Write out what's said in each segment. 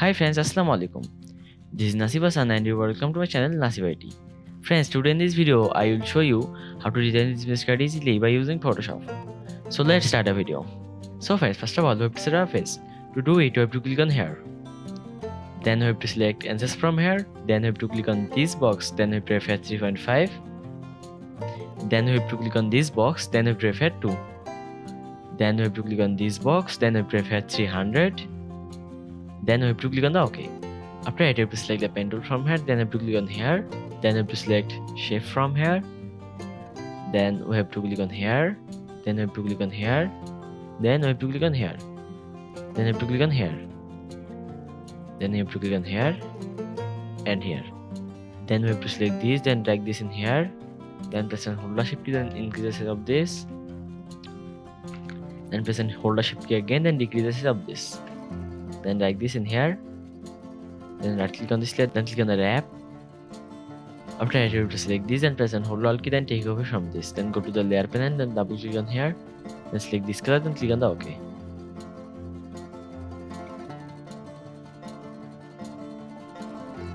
Hi friends, Assalamu alaikum. This is Nasib and you welcome to my channel Nasib IT. Friends, today in this video I will show you how to design this business card easily by using Photoshop. So let's start the video. So friends, first of all we have to set our face. To do it, you have to click on here. Then we have to select answers from here. Then we have to click on this box. Then we have to prefer 3.5. Then we have to click on this box. Then we have to prefer 2. Then we have to click on this box. Then we have to prefer 300. Then we have to click on the OK. After that, you have to select the pen tool from here. Then you have to click on here. Then you have to select shape from here. Then we have to click on here. Then we have to click on here. Then we have to click on here. Then you have to click on here. Then you have to click on here and here. Then we have to select this. Then drag this in here. Then press and hold the shift key. Then increase the size of this. Then press and hold the shift key again. Then decrease the size of this. Then drag this in here. Then right click on this layer. Then click on the wrap. After that, you have to select this and press and hold Alt key. Then take over from this. Then go to the layer panel. Then double click on here. Then select this color. Then click on the OK.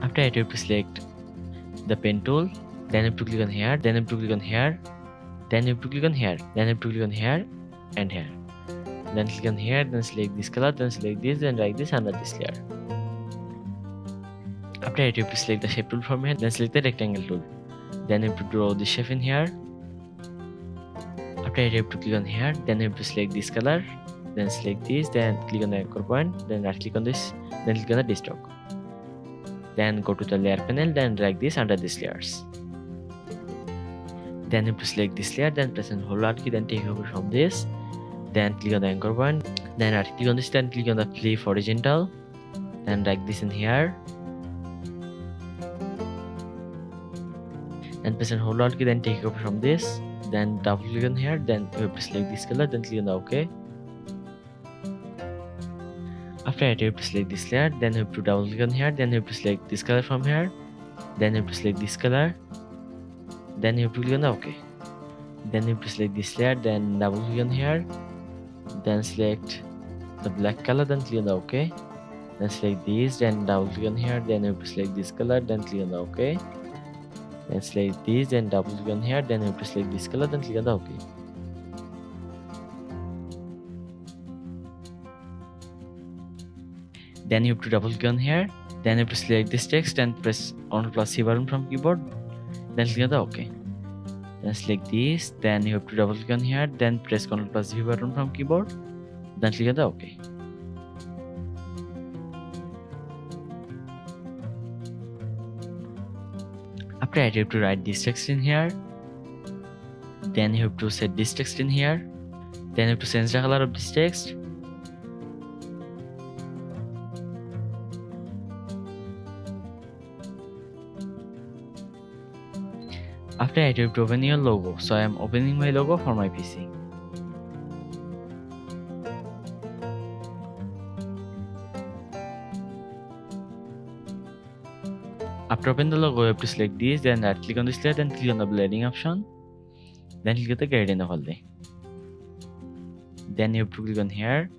After that, you have to select the pen tool. Then you have to click on here. Then you have to click on here. Then you have to click on here. Then you have to click on here and here. Then click on here. Then select this color. Then select this. Then drag this under this layer. After that, you have to select the shape tool from here. Then select the rectangle tool. Then you have to draw this shape in here. After that, you have to click on here. Then you have to select this color. Then select this. Then click on the anchor point. Then right click on this. Then click on the desktop. Then go to the layer panel. Then drag this under these layers. Then you have to select this layer. Then press and hold Alt key. Then take over from this. Then click on the anchor point. Then right click on this. Then click on the flip horizontal. Then drag this in here. Then press and hold Alt key. Then take over from this. Then double click on here. Then you have to select this color. Then click on the OK. After that, you have to select this layer. Then you have to double click on here. Then you have to select this color from here. Then you have to select this color. Then you have to click on the OK. Then you have to select this layer. Then double click on here. Then select the black color. Then click on the OK. Then select this. Then double click on here. Then you have to select this color. Then click on the OK. Then select this. Then double click on here. Then you have to select this color. Then click on the OK. Then you have to double click on here. Then you have to select this text and press Ctrl plus C button from keyboard. Then click on the OK. Then select this. Then you have to double click on here. Then press Ctrl plus V button from keyboard. Then click on the OK. After that, you have to write this text in here. Then you have to set this text in here. Then you have to change the color of this text. After that, you have to open your logo. So I am opening my logo for my PC. After opening the logo, you have to select this. Then right click on this layer. Then click on the blending option. Then click on the gradient overlay. Then you have to click on here.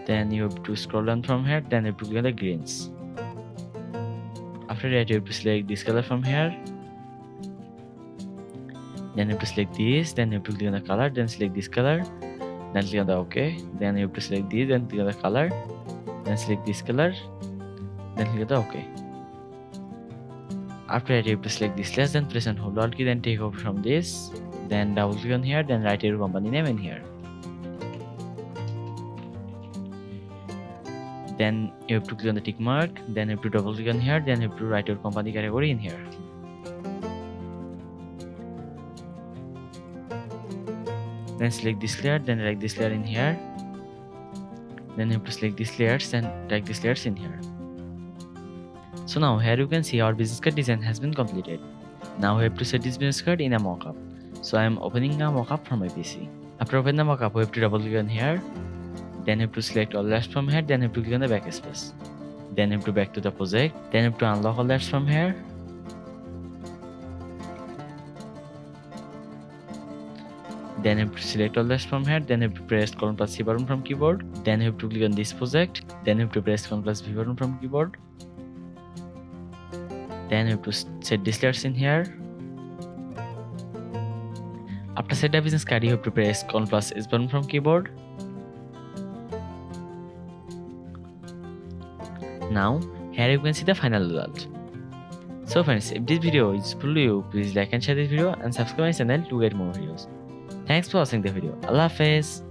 Then you have to scroll down from here. Then you have to click on the greens. After that, you have to select this color from here. Then you have to select this. Then you have to click on the color. Then select this color. Then click on the OK. Then you have to select this. Then click on the color. Then select this color. Then click on the OK. After that, you have to select this less. Then press and hold Alt key. Then take over from this. Then double click on here. Then write your company name in here. Then you have to click on the tick mark. Then you have to double click on here. Then you have to write your company category in here. Then select this layer. Then drag this layer in here. Then you have to select these layers and drag these layers in here. So now here you can see our business card design has been completed. Now we have to set this business card in a mockup. So I am opening a mockup from my PC. After opening the mockup, we have to double click on here. Then you have to select all layers from here. Then you have to click on the backspace. Then you have to back to the project. Then you have to unlock all layers from here. Then you have to select all this from here. Then you have to press Ctrl plus C button from keyboard. Then you have to click on this project. Then you have to press Ctrl plus V button from keyboard. Then you have to set this layers in here. After set the business card, you have to press Ctrl plus S button from keyboard. Now here you can see the final result. So friends, if this video is useful to you, please like and share this video and subscribe my channel to get more videos. Thanks for watching the video. Allah Hafiz.